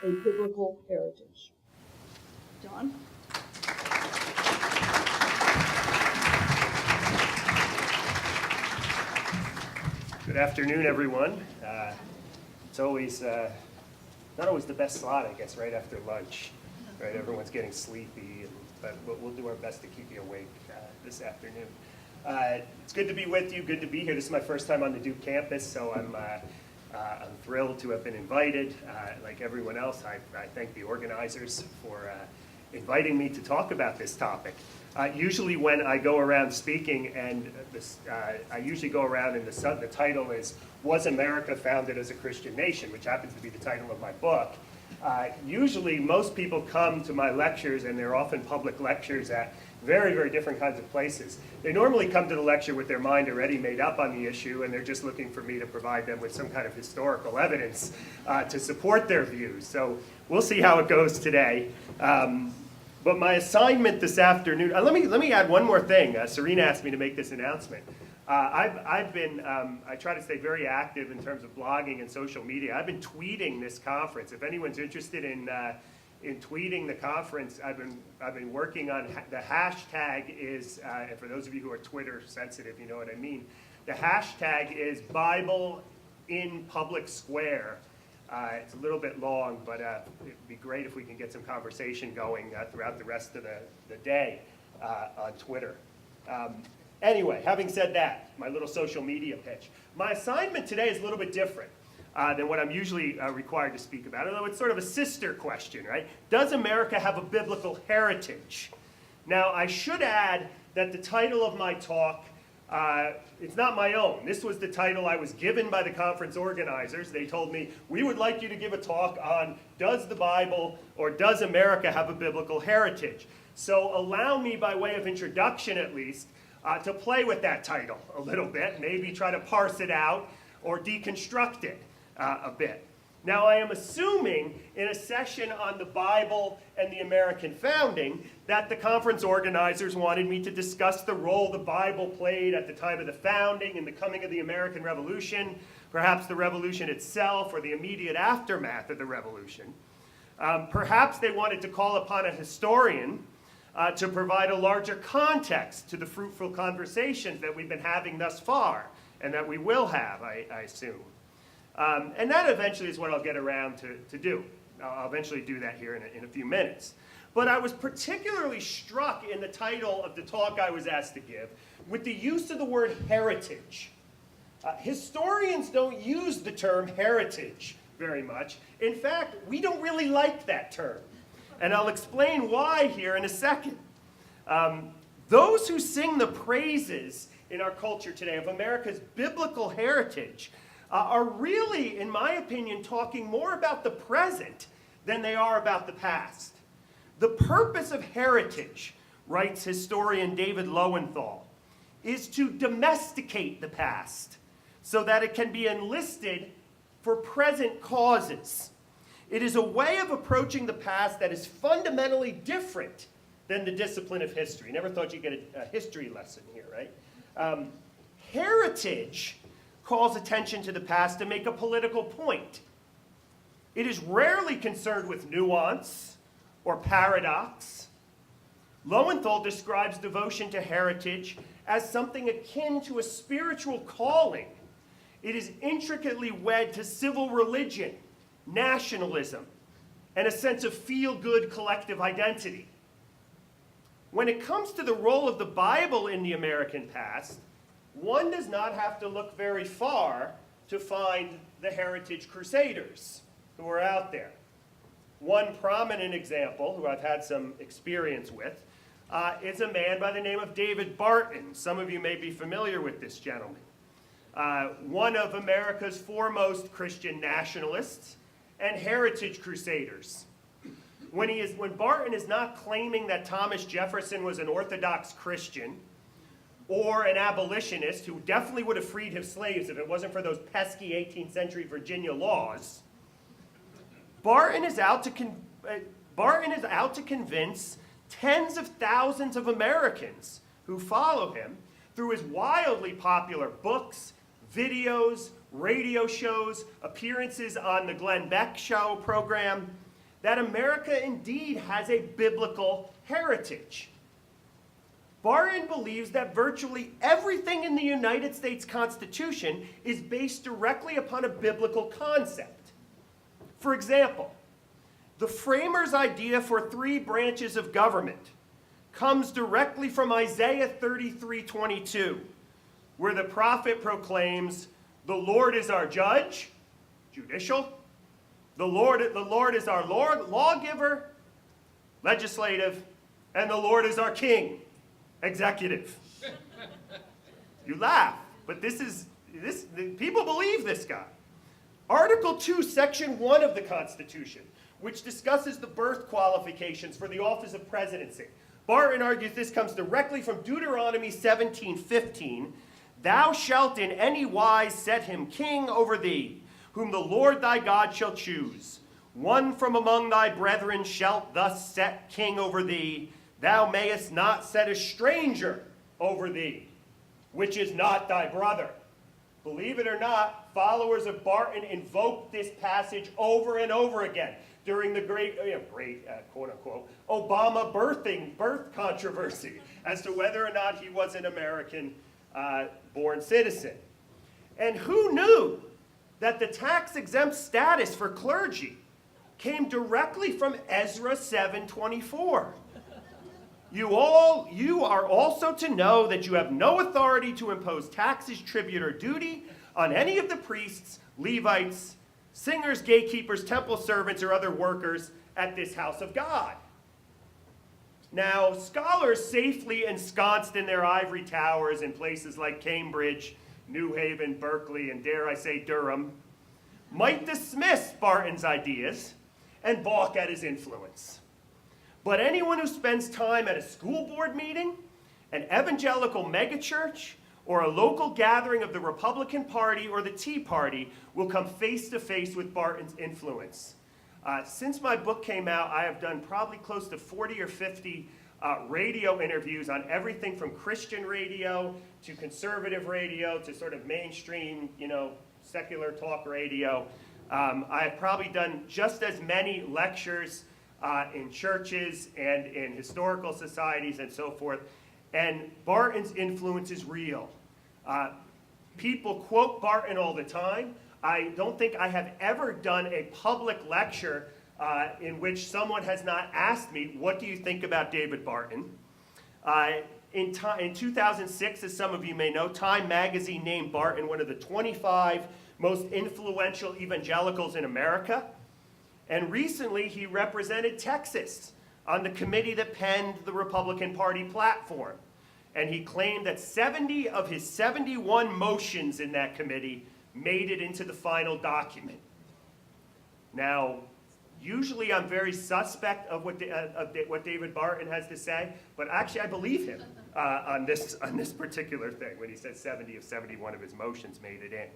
a biblical heritage. John? Good afternoon, everyone. It's always not always the best slot, I guess, right after lunch. Right, everyone's getting sleepy, but we'll do our best to keep you awake this afternoon. It's good to be with you. Good to be here. This is my first time on the Duke campus, so I'm thrilled to have been invited. Like everyone else, I thank the organizers for inviting me to talk about this topic. Usually when I go around speaking, and I usually go around and the title is, "Was America Founded as a Christian Nation?" which happens to be the title of my book. Usually most people come to my lectures, and they're often public lectures at very, very different kinds of places. They normally come to the lecture with their mind already made up on the issue, and they're just looking for me to provide them with some kind of historical evidence to support their views. So we'll see how it goes today. But my assignment this afternoon, let me add one more thing. Serena asked me to make this announcement. I try to stay very active in terms of blogging and social media. I've been tweeting this conference. If anyone's interested in tweeting the conference, I've been working on the hashtag is, and for those of you who are Twitter sensitive, you know what I mean. The hashtag is Bible in Public Square. It's a little bit long, but it'd be great if we can get some conversation going throughout the rest of the day on Twitter. Anyway, having said that, my little social media pitch. My assignment today is a little bit different than what I'm usually required to speak about, although it's sort of a sister question, right? Does America have a biblical heritage? Now, I should add that the title of my talk, it's not my own. This was the title I was given by the conference organizers. They told me, we would like you to give a talk on, does the Bible or does America have a biblical heritage? So allow me, by way of introduction at least, to play with that title a little bit, maybe try to parse it out or deconstruct it a bit. Now, I am assuming in a session on the Bible and the American founding that the conference organizers wanted me to discuss the role the Bible played at the time of the founding and the coming of the American Revolution, perhaps the Revolution itself or the immediate aftermath of the Revolution. Perhaps they wanted to call upon a historian to provide a larger context to the fruitful conversations that we've been having thus far, and that we will have, I assume. And that eventually is what I'll get around to do. I'll eventually do that here in a few minutes. But I was particularly struck in the title of the talk I was asked to give with the use of the word heritage. Historians don't use the term heritage very much. In fact, we don't really like that term. And I'll explain why here in a second. Those who sing the praises in our culture today of America's biblical heritage are really, in my opinion, talking more about the present than they are about the past. The purpose of heritage, writes historian David Lowenthal, is to domesticate the past so that it can be enlisted for present causes. It is a way of approaching the past that is fundamentally different than the discipline of history. Never thought you'd get a history lesson here, right? Heritage calls attention to the past to make a political point. It is rarely concerned with nuance or paradox. Lowenthal describes devotion to heritage as something akin to a spiritual calling. It is intricately wed to civil religion, nationalism, and a sense of feel-good collective identity. When it comes to the role of the Bible in the American past, one does not have to look very far to find the heritage crusaders who are out there. One prominent example, who I've had some experience with, is a man by the name of David Barton. Some of you may be familiar with this gentleman. One of America's foremost Christian nationalists and heritage crusaders. When Barton is not claiming that Thomas Jefferson was an Orthodox Christian or an abolitionist who definitely would have freed his slaves if it wasn't for those pesky 18th century Virginia laws, Barton is out to convince tens of thousands of Americans who follow him through his wildly popular books, videos, radio shows, appearances on the Glenn Beck Show program, that America indeed has a biblical heritage. Barton believes that virtually everything in the United States Constitution is based directly upon a biblical concept. For example, the framers' idea for 3 branches of government comes directly from Isaiah 33:22, where the prophet proclaims, "The Lord is our judge," judicial. The Lord is our lawgiver, legislative, and the Lord is our king, executive. You laugh, but people believe this guy. Article 2, Section 1 of the Constitution, which discusses the birth qualifications for the office of presidency. Barton argues this comes directly from Deuteronomy 17:15. "Thou shalt in any wise set him king over thee, whom the Lord thy God shall choose. One from among thy brethren shalt thus set king over thee. Thou mayest not set a stranger over thee, which is not thy brother." Believe it or not, followers of Barton invoked this passage over and over again during the great quote-unquote, Obama birth controversy as to whether or not he was an American-born citizen. And who knew that the tax-exempt status for clergy came directly from Ezra 7:24? You are also to know that you have no authority to impose taxes, tribute, or duty on any of the priests, Levites, singers, gatekeepers, temple servants, or other workers at this house of God. Now, scholars safely ensconced in their ivory towers in places like Cambridge, New Haven, Berkeley, and dare I say Durham, might dismiss Barton's ideas and balk at his influence. But anyone who spends time at a school board meeting, an evangelical megachurch, or a local gathering of the Republican Party or the Tea Party will come face to face with Barton's influence. Since my book came out, I have done probably close to 40 or 50 radio interviews on everything from Christian radio to conservative radio to sort of mainstream, secular talk radio. I have probably done just as many lectures in churches and in historical societies and so forth. And Barton's influence is real. People quote Barton all the time. I don't think I have ever done a public lecture in which someone has not asked me, "What do you think about David Barton?" In 2006, as some of you may know, Time magazine named Barton one of the 25 most influential evangelicals in America. And recently, he represented Texas on the committee that penned the Republican Party platform. And he claimed that 70 of his 71 motions in that committee made it into the final document. Now, usually I'm very suspect of what David Barton has to say, but actually I believe him on this particular thing when he says 70 of 71 of his motions made it in.